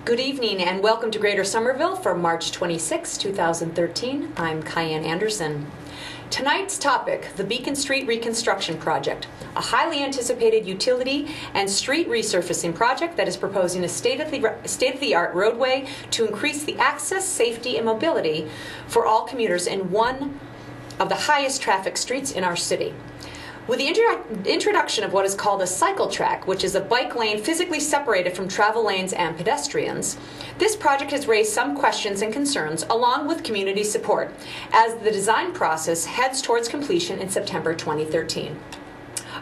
Good evening and welcome to Greater Somerville for March 26, 2013. I'm Cayenne Anderson. Tonight's topic, the Beacon Street Reconstruction Project, a highly anticipated utility and street resurfacing project that is proposing a state-of-the-art roadway to increase the access, safety, and mobility for all commuters in one of the highest traffic streets in our city. With the introduction of what is called a cycle track, which is a bike lane physically separated from travel lanes and pedestrians, this project has raised some questions and concerns along with community support as the design process heads towards completion in September 2013.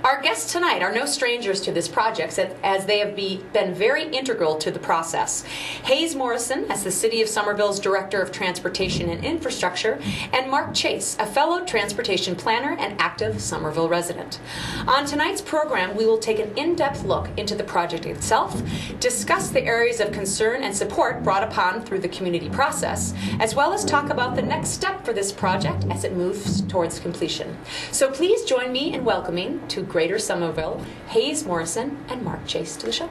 Our guests tonight are no strangers to this project as they have been very integral to the process. Hayes Morrison, as the City of Somerville's Director of Transportation and Infrastructure, and Mark Chase, a fellow transportation planner and active Somerville resident. On tonight's program, we will take an in-depth look into the project itself, discuss the areas of concern and support brought upon through the community process, as well as talk about the next step for this project as it moves towards completion. So please join me in welcoming to Greater Somerville, Hayes Morrison, and Mark Chase to the show.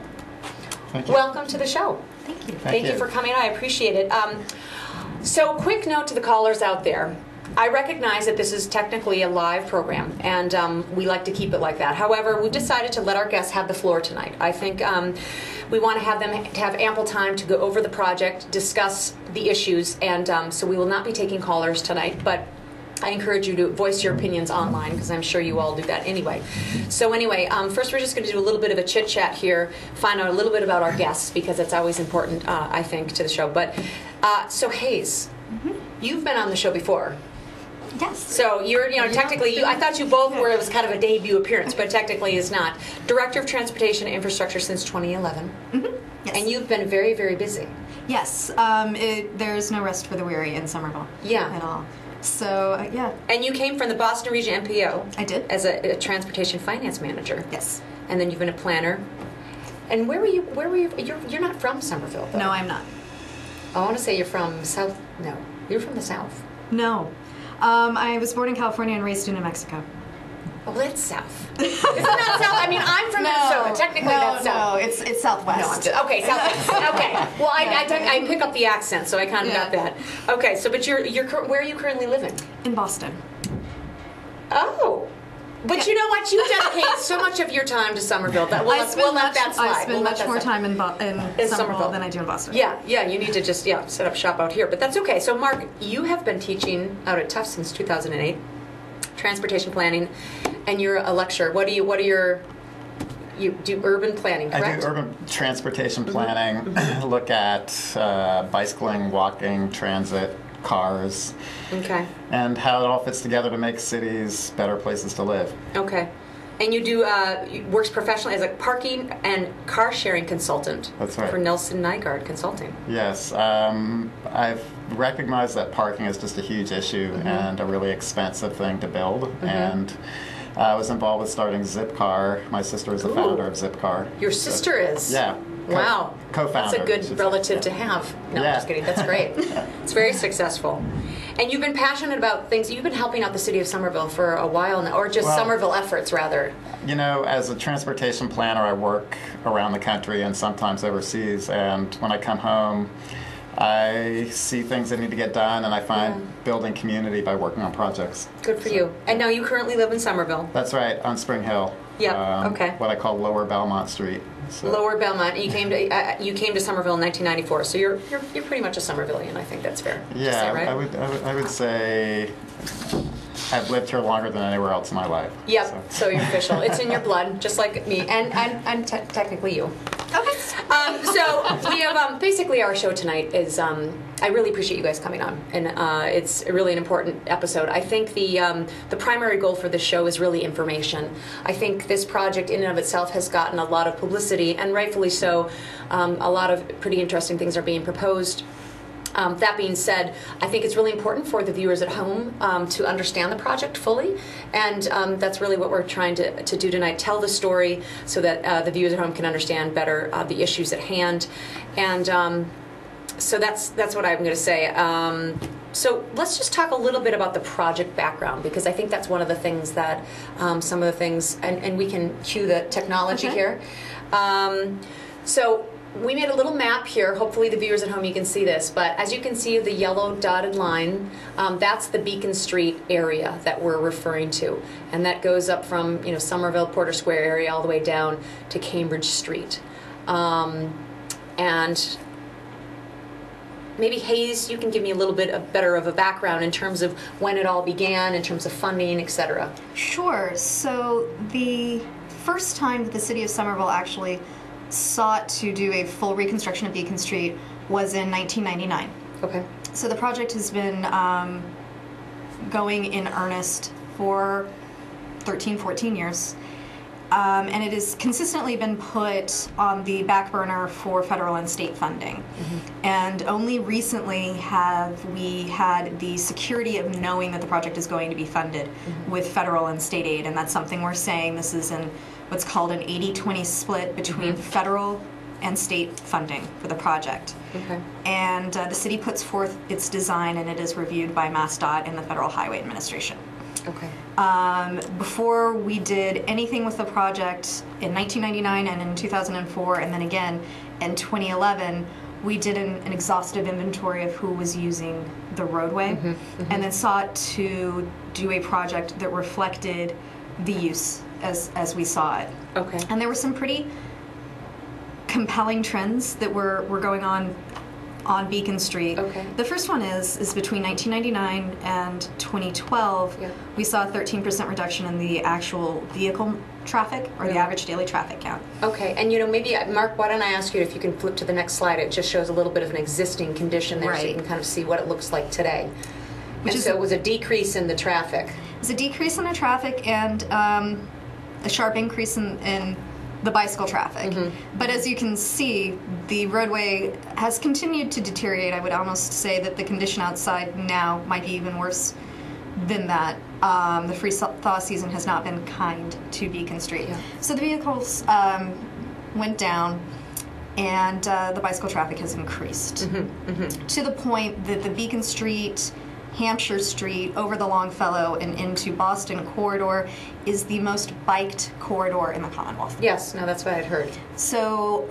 Thank you. Welcome to the show. Thank you. Thank you for coming. I appreciate it. So quick note to the callers out there. I recognize that this is technically a live program, and we like to keep it like that. However, we've decided to let our guests have the floor tonight. I think we want to have them have ample time to go over the project, discuss the issues, and so we will not be taking callers tonight, but I encourage you to voice your opinions online because I'm sure you all do that anyway. So anyway, first we're just going to do a little bit of a chit-chat here, find out a little bit about our guests because it's always important, I think, to the show. But so Hayes, you've been on the show before. Yes. So you're, technically, I thought you both were, it was kind of a debut appearance, but technically is not. Director of Transportation and Infrastructure since 2011. Yes. And you've been very, very busy. Yes. There's no rest for the weary in Somerville. Yeah. At all. So, yeah. And you came from the Boston Region MPO. I did. As a transportation finance manager. Yes. And then you've been a planner. And where were you, you're not from Somerville, though. No, I'm not. I want to say you're from South, no, you're from the South. No. I was born in California and raised in New Mexico. Oh, that's South. Isn't that South? I mean, I'm from Minnesota. Technically, that's South. No, it's Southwest. No, okay, Southwest. Okay. Well, I pick up the accent, so I kind of got that. Okay, so but where are you currently living? In Boston. Oh. But you know what? You dedicate so much of your time to Somerville that we'll let that slide. I spend much more time in Somerville than I do in Boston. Yeah, you need to just set up shop out here. But that's okay. So, Mark, you have been teaching out at Tufts since 2008, transportation planning, and you're a lecturer. You do urban planning, correct? I do urban transportation planning, look at bicycling, walking, transit, cars, and how it all fits together to make cities better places to live. Okay. And you do works professionally as a parking and car sharing consultant. That's right. For Nelson Nygaard Consulting. Yes. I've recognized that parking is just a huge issue and a really expensive thing to build. And I was involved with starting Zipcar. My sister is the founder of Zipcar. Your sister is? Yeah. Wow. Co-founder. That's a good relative to have. No, I'm just kidding. That's great. It's very successful. And you've been passionate about things. You've been helping out the city of Somerville for a while now, or just Somerville efforts, rather. As a transportation planner, I work around the country and sometimes overseas. And when I come home, I see things that need to get done, and I find building community by working on projects. Good for you. And now you currently live in Somerville. That's right, on Spring Hill. Yeah. Okay. What I call Lower Belmont Street. So. Lower Belmont. You came to Somerville in 1994, so you're pretty much a Somervillian. I think that's fair. Yeah, say, right? I would say I've lived here longer than anywhere else in my life. Yep. So you're official. It's in your blood, just like me, and technically you. Okay. So we have basically our show tonight is. I really appreciate you guys coming on, and it's really an important episode. I think the primary goal for this show is really information. I think this project in and of itself has gotten a lot of publicity, and rightfully so. A lot of pretty interesting things are being proposed. That being said, I think it's really important for the viewers at home to understand the project fully, and that's really what we're trying to do tonight, tell the story so that the viewers at home can understand better the issues at hand. And so that's what I'm going to say. So let's just talk a little bit about the project background, because I think that's one of the things that some of the things, and we can cue the technology here. So we made a little map here. Hopefully the viewers at home, you can see this. But as you can see, the yellow dotted line, that's the Beacon Street area that we're referring to. And that goes up from, Somerville, Porter Square area all the way down to Cambridge Street. And maybe Hayes, you can give me a little bit better of a background in terms of when it all began, in terms of funding, etc. Sure. So the first time that the city of Somerville actually sought to do a full reconstruction of Beacon Street was in 1999. Okay. So the project has been going in earnest for 13, 14 years. And it has consistently been put on the back burner for federal and state funding. Mm-hmm. And only recently have we had the security of knowing that the project is going to be funded with federal and state aid. And that's something we're saying this is in what's called an 80-20 split between federal and state funding for the project. Okay. And the city puts forth its design, and it is reviewed by MassDOT and the Federal Highway Administration. Okay. Before we did anything with the project in 1999 and in 2004, and then again in 2011, we did an exhaustive inventory of who was using the roadway, and then sought to do a project that reflected the use as we saw it. Okay. And there were some pretty compelling trends that were going on Beacon Street. Okay. The first one is between 1999 and 2012, we saw a 13% reduction in the actual vehicle traffic, or the average daily traffic count. Okay, and maybe, Mark, why don't I ask you if you can flip to the next slide. It just shows a little bit of an existing condition there, so you can kind of see what it looks like today. So it was a decrease in the traffic. It was a decrease in the traffic and a sharp increase in the bicycle traffic. But as you can see, the roadway has continued to deteriorate. I would almost say that the condition outside now might be even worse than that. The freeze-thaw season has not been kind to Beacon Street. So the vehicles went down, and the bicycle traffic has increased to the point that the Beacon Street, Hampshire Street, over the Longfellow and into Boston corridor is the most biked corridor in the Commonwealth. Yes, no, that's what I'd heard. So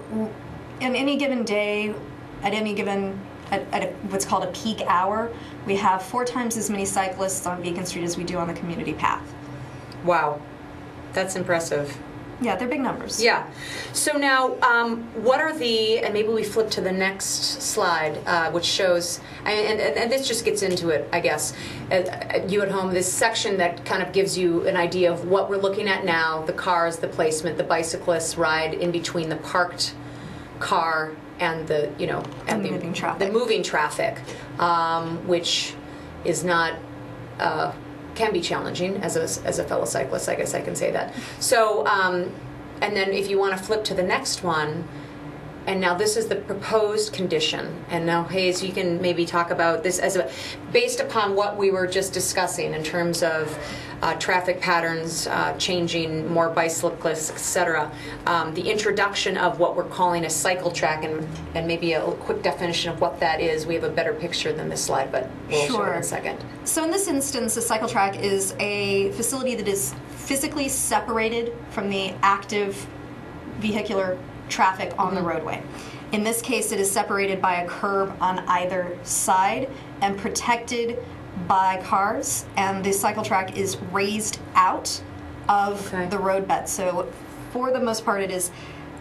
in any given day, at what's called a peak hour, we have 4 times as many cyclists on Beacon Street as we do on the community path. Wow, that's impressive. Yeah, they're big numbers. Yeah. So now, what are and maybe we flip to the next slide, which shows, and this just gets into it, I guess, you at home, this section that kind of gives you an idea of what we're looking at now, the cars, the placement, the bicyclists ride in between the parked car and the moving traffic. The moving traffic, which is not... can be challenging as a fellow cyclist, I guess I can say that. So, and then if you want to flip to the next one, and now this is the proposed condition. And now, Hayes, you can maybe talk about this based upon what we were just discussing in terms of traffic patterns changing, more bicyclists, etc. The introduction of what we're calling a cycle track, and maybe a quick definition of what that is. We have a better picture than this slide, but we'll show it in a second. So in this instance, a cycle track is a facility that is physically separated from the active vehicular traffic on the roadway. In this case, it is separated by a curb on either side and protected by cars, and the cycle track is raised out of the roadbed. So for the most part, it is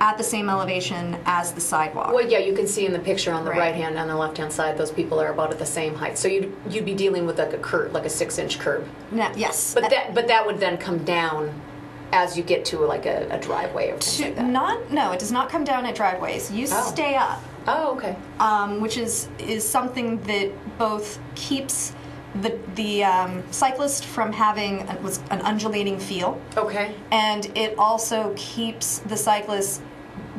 at the same elevation as the sidewalk. Well, yeah, you can see in the picture on the right hand and the left hand side, those people are about at the same height. So you'd be dealing with like a curb, like a 6-inch curb. Yes. But that would then come down as you get to like a driveway or something like that. No, it does not come down at driveways. You stay up. Oh, okay. Which is something that both keeps the cyclist from having an undulating feel. Okay. And it also keeps the cyclists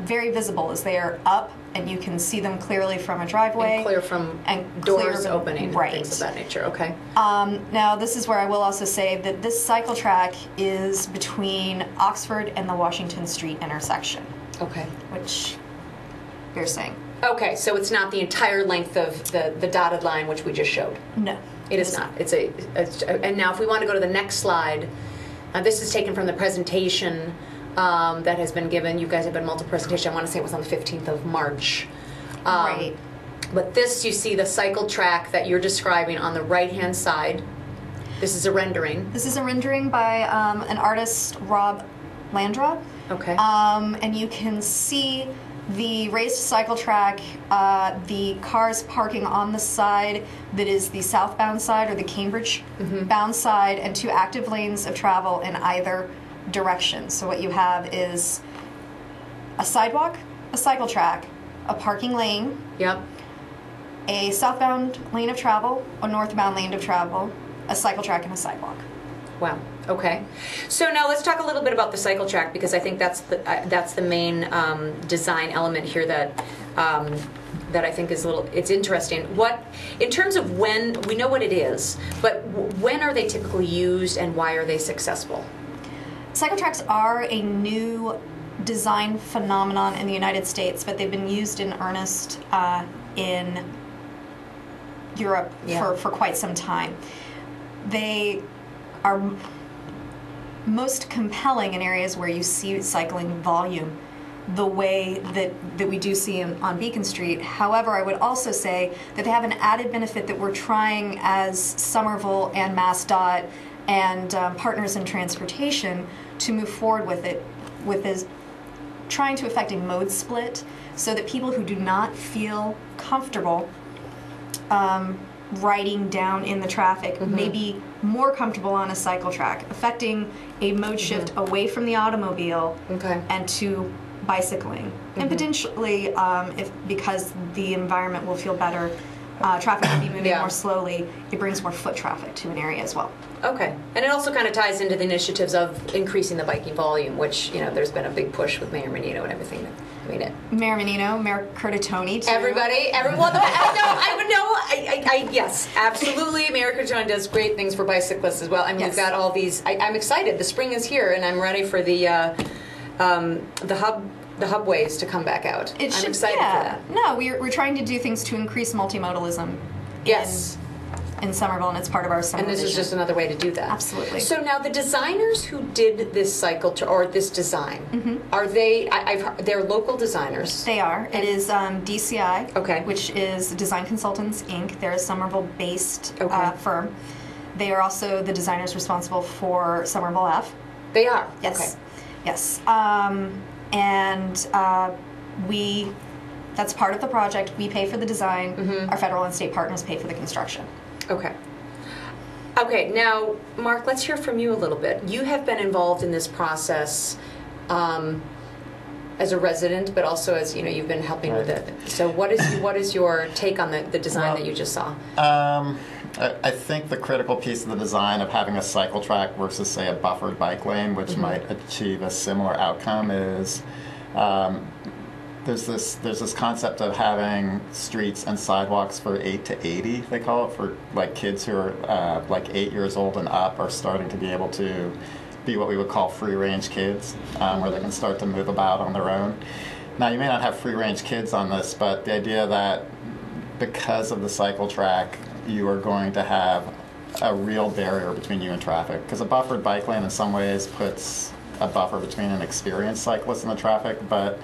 very visible as they are up, and you can see them clearly from a driveway. And clear from doors opening and things of that nature. Okay. Now, this is where I will also say that this cycle track is between Oxford and the Washington Street intersection. Okay. Which you're saying. Okay, so it's not the entire length of the dotted line which we just showed. No. It is not. And now if we want to go to the next slide, this is taken from the presentation that has been given. You guys have been multiple presentation. I want to say it was on the 15th of March. Right. But this, you see the cycle track that you're describing on the right-hand side. This is a rendering. This is a rendering by an artist, Rob Landra. Okay. And you can see the raised cycle track, the cars parking on the side that is the southbound side or the Cambridge bound side, and 2 active lanes of travel in either direction. So what you have is a sidewalk, a cycle track, a parking lane, Yep. a southbound lane of travel, a northbound lane of travel, a cycle track, and a sidewalk. Wow. Okay. So now let's talk a little bit about the cycle track, because I think that's the main design element here that I think is it's interesting. What, in terms of when, we know what it is, but when are they typically used and why are they successful? Cycle tracks are a new design phenomenon in the United States, but they've been used in earnest in Europe for quite some time. They are most compelling in areas where you see cycling volume the way that we do see on Beacon Street. However, I would also say that they have an added benefit that we're trying as Somerville and MassDOT and partners in transportation to move forward with it, is trying to effect a mode split so that people who do not feel comfortable riding down in the traffic may be more comfortable on a cycle track, affecting a mode shift away from the automobile and to bicycling. And potentially, because the environment will feel better, traffic will be moving more slowly, it brings more foot traffic to an area as well. Okay. And it also kind of ties into the initiatives of increasing the biking volume, which, there's been a big push with Mayor Menino and everything. Mayor Menino, Mayor Curtatone, too. Everyone. Yes, absolutely. Mayor Curtatone does great things for bicyclists as well. I mean, we've got all these. I'm excited. The spring is here, and I'm ready for the hubways to come back out. I'm excited for that. No, we're trying to do things to increase multimodalism. Yes. In Somerville, and it's part of our summer And this vision. is just another way to do that. Absolutely. So now the designers who did this cycle or this design, are they? They're local designers. They are. It is DCI, which is Design Consultants Inc. They're a Somerville-based firm. They are also the designers responsible for Somerville F. They are. Yes. Okay. Yes. That's part of the project. We pay for the design. Our federal and state partners pay for the construction. Okay. Okay, now, Mark, let's hear from you a little bit. You have been involved in this process as a resident, but also as, you've been helping with it. So what is your take on the design that you just saw? I think the critical piece of the design of having a cycle track versus, say, a buffered bike lane, which might achieve a similar outcome, is there's this concept of having streets and sidewalks for 8 to 80, they call it, for like kids who are 8 years old and up are starting to be able to be what we would call free-range kids, where they can start to move about on their own. Now, you may not have free-range kids on this, but the idea that because of the cycle track, you are going to have a real barrier between you and traffic. Because a buffered bike lane in some ways puts a buffer between an experienced cyclist and the traffic, but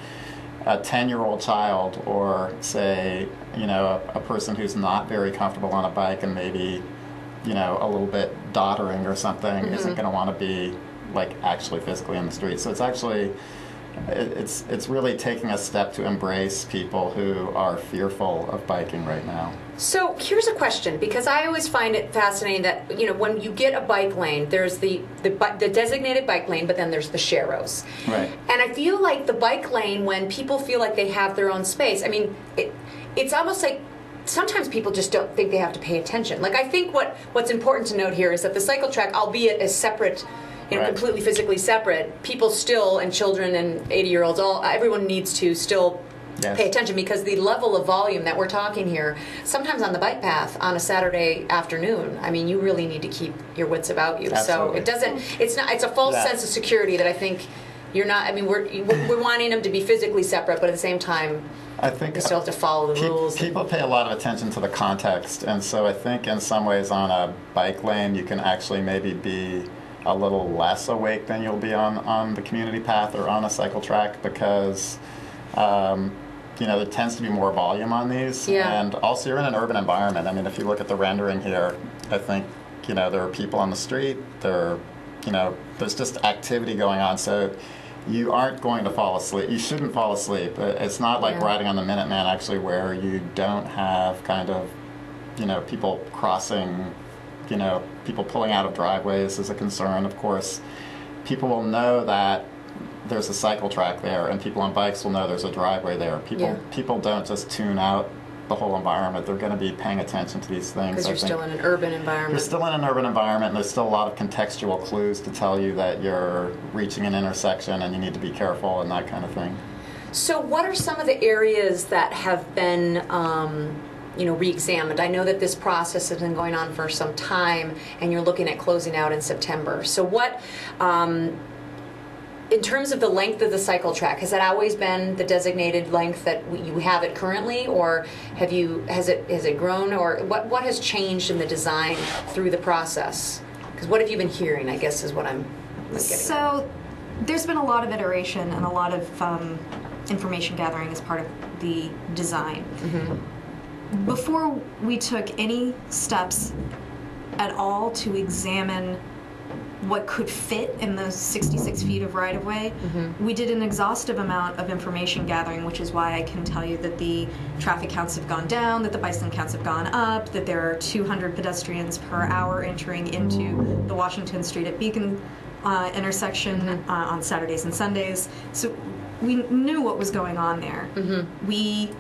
a 10-year-old child or, say, a person who's not very comfortable on a bike and maybe, a little bit doddering or something isn't going to want to be, actually physically in the street. So it's actually, it's really taking a step to embrace people who are fearful of biking right now. So here's a question, because I always find it fascinating that, when you get a bike lane, there's the designated bike lane, but then there's the sharrows. Right. And I feel like the bike lane, when people feel like they have their own space, I mean, it's almost like sometimes people just don't think they have to pay attention. I think what's important to note here is that the cycle track, albeit as separate, completely physically separate, people still, and children and 80-year-olds, everyone needs to still pay attention, because the level of volume that we're talking here, sometimes on the bike path on a Saturday afternoon, I mean, you really need to keep your wits about you. Absolutely. So it's a false sense of security that I think you're not, I mean, we're wanting them to be physically separate, but at the same time, I think you still have to follow the rules. People pay a lot of attention to the context, and so I think in some ways on a bike lane you can actually maybe be a little less awake than you'll be on the community path or on a cycle track because there tends to be more volume on these. Yeah. And also you're in an urban environment. I mean, if you look at the rendering here, I think, there are people on the street, there's just activity going on. So you aren't going to fall asleep. You shouldn't fall asleep. It's not like riding on the Minuteman actually where you don't have kind of, people crossing, people pulling out of driveways is a concern, of course. People will know that there's a cycle track there, and people on bikes will know there's a driveway there. People don't just tune out the whole environment. They're going to be paying attention to these things. Because you're still in an urban environment. You're still in an urban environment, and there's still a lot of contextual clues to tell you that you're reaching an intersection and you need to be careful and that kind of thing. So what are some of the areas that have been re-examined? I know that this process has been going on for some time, and you're looking at closing out in September. So what, in terms of the length of the cycle track, has that always been the designated length that you have it currently, or has it grown, or what has changed in the design through the process? Because what have you been hearing, I guess, is what I'm getting So there's been a lot of iteration and a lot of information gathering as part of the design. Mm-hmm. Before we took any steps at all to examine what could fit in those 66 feet of right-of-way, we did an exhaustive amount of information gathering, which is why I can tell you that the traffic counts have gone down, that the bicycle counts have gone up, that there are 200 pedestrians per hour entering into the Washington Street at Beacon intersection on Saturdays and Sundays. So we knew what was going on there. We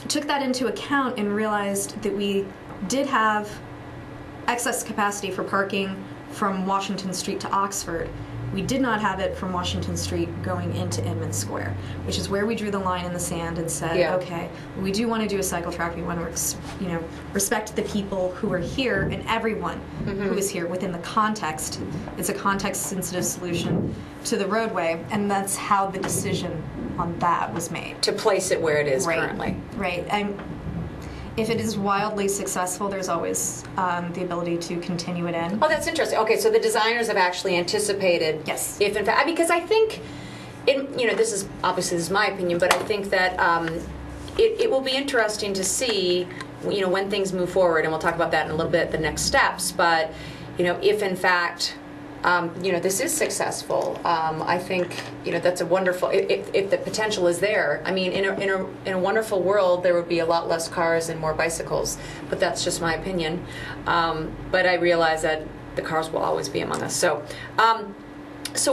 took that into account and realized that we did have excess capacity for parking from Washington Street to Oxford. We did not have it from Washington Street going into Inman Square, which is where we drew the line in the sand and said, okay, we do want to do a cycle track. We want to, respect the people who are here and everyone who is here within the context. It's a context-sensitive solution to the roadway, and that's how the decision on that was made. To place it where it is currently. Right. If it is wildly successful, there's always the ability to continue it in. Oh, that's interesting. Okay, so the designers have actually anticipated. Yes. If in fact, because I think, this is my opinion, but I think that it will be interesting to see, when things move forward, and we'll talk about that in a little bit, the next steps. But, if in fact, this is successful, I think, that's a wonderful, if the potential is there. I mean, in a wonderful world, there would be a lot less cars and more bicycles, but that's just my opinion. But I realize that the cars will always be among us. So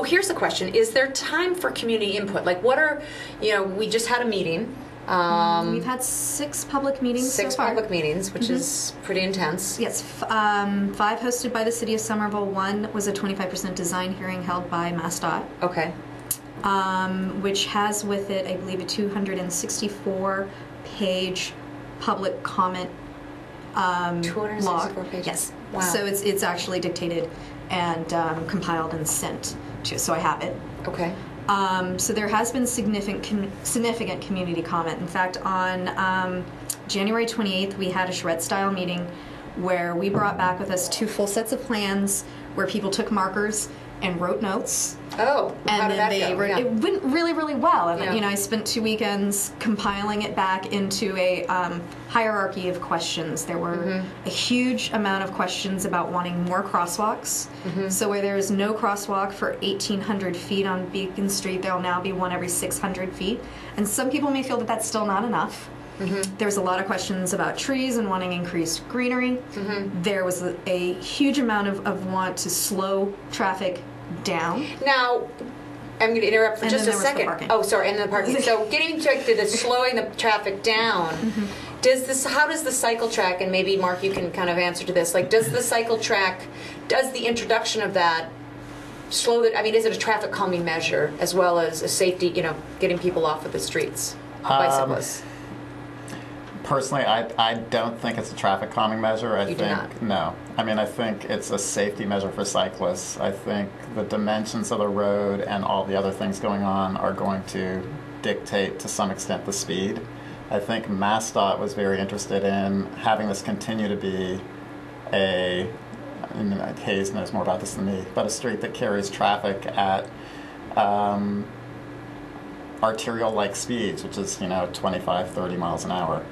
here's the question. Is there time for community input? Like what are, we just had a meeting. We've had 6 public meetings so far. 6 public meetings, which is pretty intense. Yes, 5 hosted by the City of Somerville. 1 was a 25% design hearing held by MassDOT. Okay. Which has with it, I believe, a 264-page public comment 264 log. pages? Yes. Wow. So it's actually dictated and compiled and sent to, so I have it. Okay. So there has been significant community comment. In fact, on January 28th, we had a charrette-style meeting where we brought back with us 2 full sets of plans where people took markers and wrote notes. Oh, and how did then that go? Wrote, it went really, really well. And Yeah. I spent 2 weekends compiling it back into a hierarchy of questions. There were a huge amount of questions about wanting more crosswalks. So where there is no crosswalk for 1,800 feet on Beacon Street, there will now be one every 600 feet. And some people may feel that that's still not enough. There's a lot of questions about trees and wanting increased greenery. There was a huge amount of want to slow traffic down. Now, I'm going to interrupt for just a second. Oh, sorry, and the parking. So getting to the slowing the traffic down, how does the cycle track, and maybe Mark, you can kind of answer to this, like does the cycle track, does the introduction of that slow the, is it a traffic calming measure as well as a safety, getting people off of the streets, bicyclists? Personally, I don't think it's a traffic calming measure. I do not? No. I think it's a safety measure for cyclists. I think the dimensions of the road and all the other things going on are going to dictate to some extent the speed. I think MassDOT was very interested in having this continue to be a and Hayes knows more about this than me, but a street that carries traffic at arterial-like speeds, which is 25, 30 miles an hour.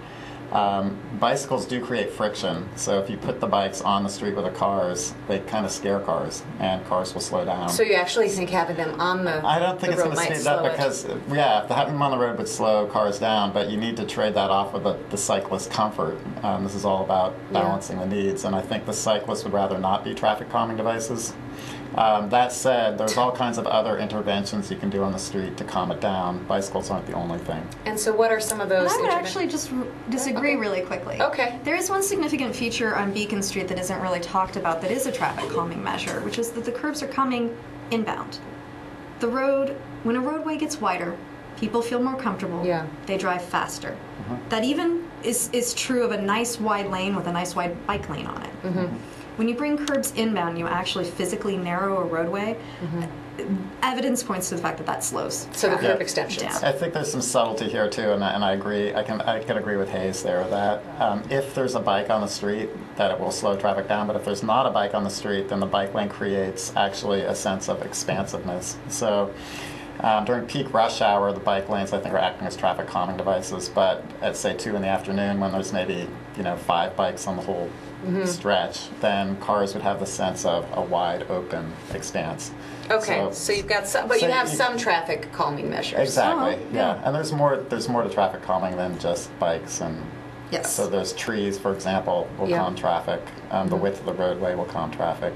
Bicycles do create friction, so if you put the bikes on the street with the cars, they kind of scare cars, and cars will slow down. So you actually think having them on the I don't think it's going to speed up because, having them on the road would slow cars down, but you need to trade that off with the cyclist comfort. This is all about balancing the needs, and I think the cyclist would rather not be traffic calming devices. That said, there's all kinds of other interventions you can do on the street to calm it down. Bicycles aren't the only thing. And so what are some of those? I would actually just disagree really quickly. Okay. There is one significant feature on Beacon Street that isn't really talked about that is a traffic calming measure, which is that the curbs are coming inbound. The road, when a roadway gets wider, people feel more comfortable. Yeah. They drive faster. That even is true of a nice wide lane with a nice wide bike lane on it. When you bring curbs inbound, you actually physically narrow a roadway. Evidence points to the fact that that slows. So the curb extensions. down. I think there's some subtlety here too, and I agree. I can agree with Hayes there that if there's a bike on the street, that it will slow traffic down. But if there's not a bike on the street, then the bike lane creates actually a sense of expansiveness. So during peak rush hour, the bike lanes I think are acting as traffic calming devices. But at say 2 in the afternoon, when there's maybe 5 bikes on the whole stretch, then cars would have the sense of a wide open expanse. Okay, so you've got some, but so you have some traffic calming measures. Exactly. Oh, yeah, and there's more to traffic calming than just bikes, and Yes. so there's trees, for example, will calm traffic. The width of the roadway will calm traffic.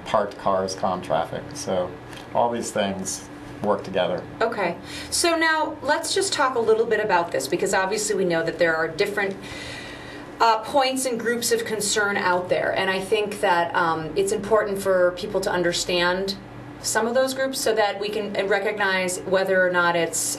Parked cars calm traffic. So all these things work together. Okay, so now let's just talk a little bit about this, because obviously we know that there are different points and groups of concern out there, and I think that it's important for people to understand some of those groups so that we can recognize whether or not it's,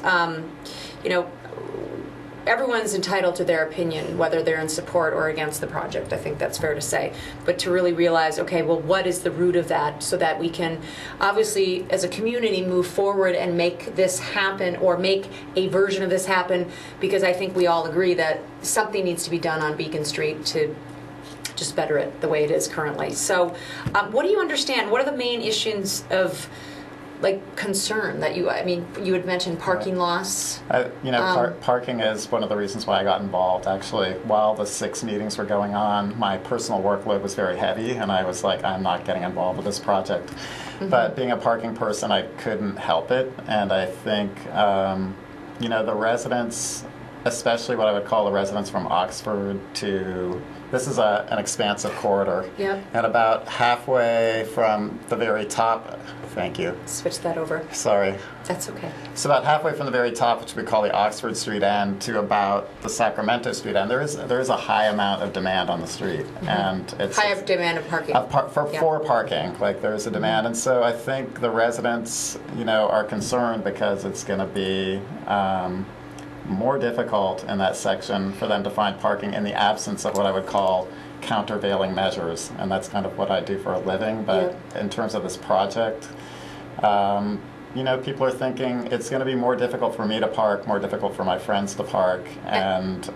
everyone's entitled to their opinion, whether they're in support or against the project. I think that's fair to say. But to really realize, okay, well, what is the root of that, so that we can obviously, as a community, move forward and make this happen, or make a version of this happen, because I think we all agree that something needs to be done on Beacon Street to just better it the way it is currently. So what do you understand? What are the main issues of concern that you had mentioned parking loss? Parking is one of the reasons why I got involved. Actually, while the 6 meetings were going on, my personal workload was very heavy, and I was like, I'm not getting involved with this project. But being a parking person, I couldn't help it, and I think, the residents, especially what I would call the residents from Oxford to, this is an expansive corridor. Yep. And about halfway from the very top, thank you. Switch that over. Sorry. That's okay. So about halfway from the very top, which we call the Oxford Street end, to about the Sacramento Street end, there is a high amount of demand on the street, and it's High demand of parking. for parking. Like, there's a demand, and so I think the residents, are concerned because it's going to be more difficult in that section for them to find parking in the absence of what I would call countervailing measures, and that's kind of what I do for a living. But in terms of this project, people are thinking it's going to be more difficult for me to park, more difficult for my friends to park, and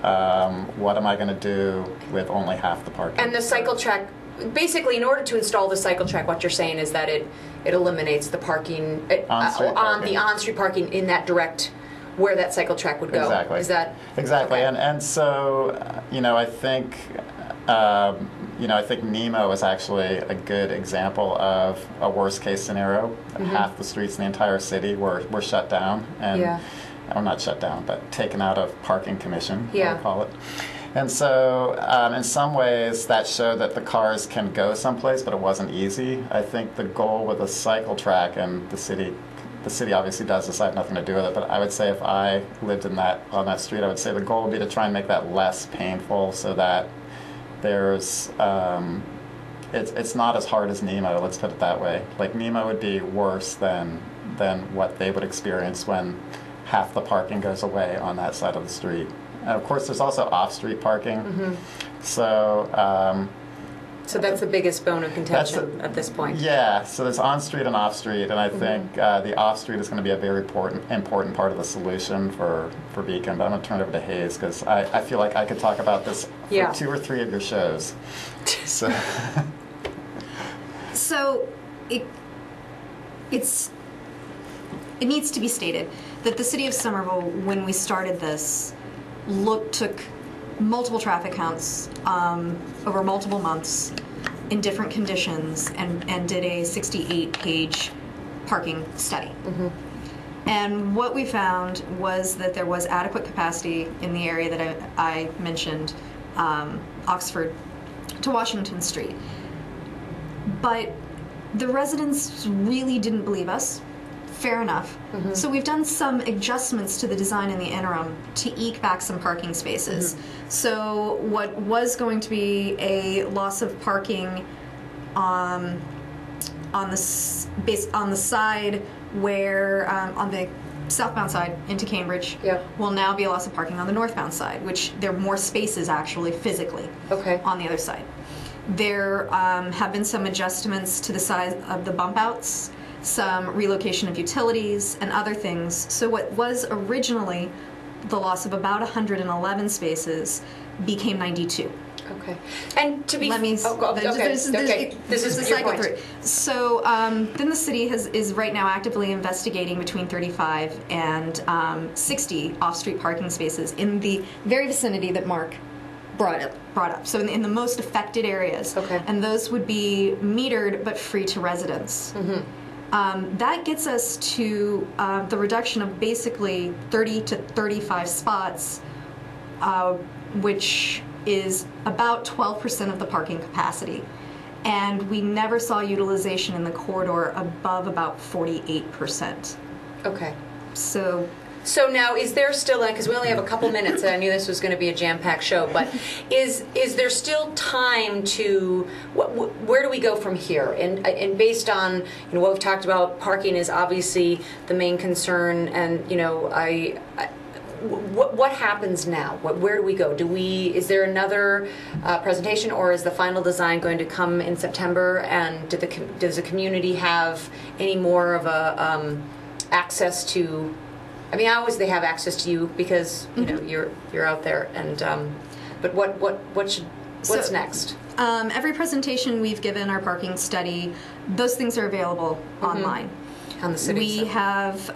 what am I going to do with only half the parking? And the cycle track, basically, in order to install the cycle track, what you're saying is that it eliminates the parking on the on-street parking in that direct where that cycle track would go. Exactly. Is that exactly? Okay. And so I think I think Nemo is actually a good example of a worst case scenario. Half the streets in the entire city were shut down, and or not shut down, but taken out of parking commission, I would call it. And so in some ways that showed that the cars can go someplace, but it wasn't easy. I think the goal with a cycle track, and the city obviously does this, I have nothing to do with it, but I would say if I lived on that street, I would say the goal would be to try and make that less painful, so that there's it's not as hard as Nemo, let's put it that way. Like, Nemo would be worse than what they would experience when half the parking goes away on that side of the street. And of course there's also off-street parking. So that's the biggest bone of contention at this point. Yeah, so there's on-street and off-street, and I think the off-street is going to be a very important part of the solution for Beacon. But I'm going to turn it over to Hayes, because I feel like I could talk about this for 2 or 3 of your shows. So. So it needs to be stated that the city of Somerville, when we started this, took multiple traffic counts over multiple months in different conditions and did a 68-page parking study. And what we found was that there was adequate capacity in the area that I mentioned, Oxford to Washington Street. But the residents really didn't believe us. Fair enough. So we've done some adjustments to the design in the interim to eke back some parking spaces. So what was going to be a loss of parking on the side where on the southbound side into Cambridge will now be a loss of parking on the northbound side, which there are more spaces actually physically on the other side. There have been some adjustments to the size of the bump outs, some relocation of utilities and other things. So what was originally the loss of about 111 spaces became 92. Okay. And to be... This is the cycle through. So then the city is right now actively investigating between 35 and 60 off-street parking spaces in the very vicinity that Mark brought up. So in the most affected areas. And those would be metered but free to residents. That gets us to the reduction of basically 30 to 35 spots, which is about 12% of the parking capacity. And we never saw utilization in the corridor above about 48%. Okay. So now, is there still, because we only have a couple minutes, and I knew this was going to be a jam-packed show, but is there still time to, where do we go from here? And based on what we've talked about, parking is obviously the main concern, and what happens now? Where do we go? Is there another presentation, or is the final design going to come in September? And does the community have any more of a access to? I mean, they have access to you because you're out there. And but what's next? Every presentation we've given, our parking study, those things are available online. On the city we have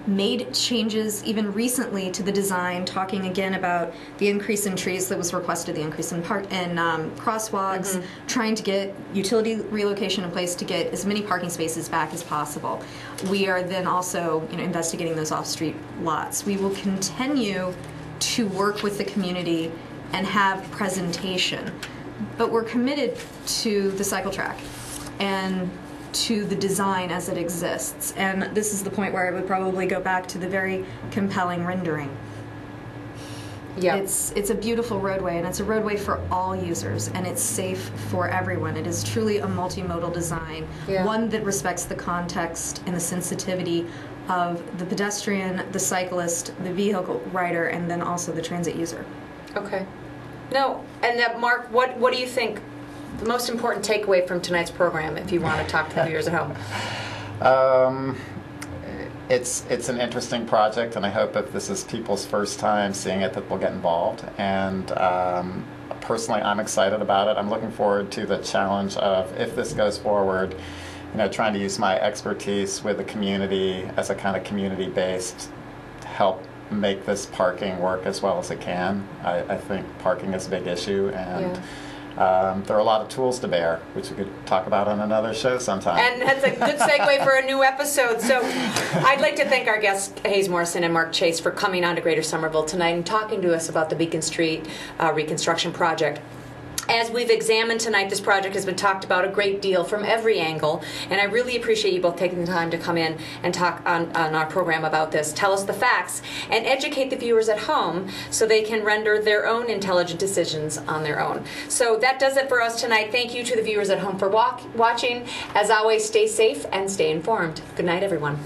made changes even recently to the design, talking again about the increase in trees that was requested, the increase in crosswalks, trying to get utility relocation in place to get as many parking spaces back as possible. We are then also investigating those off-street lots. We will continue to work with the community and have presentation, but we're committed to the cycle track and to the design as it exists. And this is the point where I would probably go back to the very compelling rendering. It's a beautiful roadway, and it's a roadway for all users, and it's safe for everyone. It is truly a multimodal design, one that respects the context and the sensitivity of the pedestrian, the cyclist, the vehicle rider, and then also the transit user. Okay. No, and Mark, what do you think the most important takeaway from tonight's program, if you want to talk to the viewers at home? It's an interesting project, and I hope if this is people's first time seeing it, that they'll get involved. And personally, I'm excited about it. I'm looking forward to the challenge of, if this goes forward, trying to use my expertise with the community as a kind of community-based to help make this parking work as well as it can. I think parking is a big issue, and there are a lot of tools to bear, which we could talk about on another show sometime. And that's a good segue for a new episode. So I'd like to thank our guests, Hayes Morrison and Mark Chase, for coming on to Greater Somerville tonight and talking to us about the Beacon Street reconstruction project. As we've examined tonight, this project has been talked about a great deal from every angle, and I really appreciate you both taking the time to come in and talk on our program about this. Tell us the facts and educate the viewers at home so they can render their own intelligent decisions on their own. So that does it for us tonight. Thank you to the viewers at home for watching. As always, stay safe and stay informed. Good night, everyone.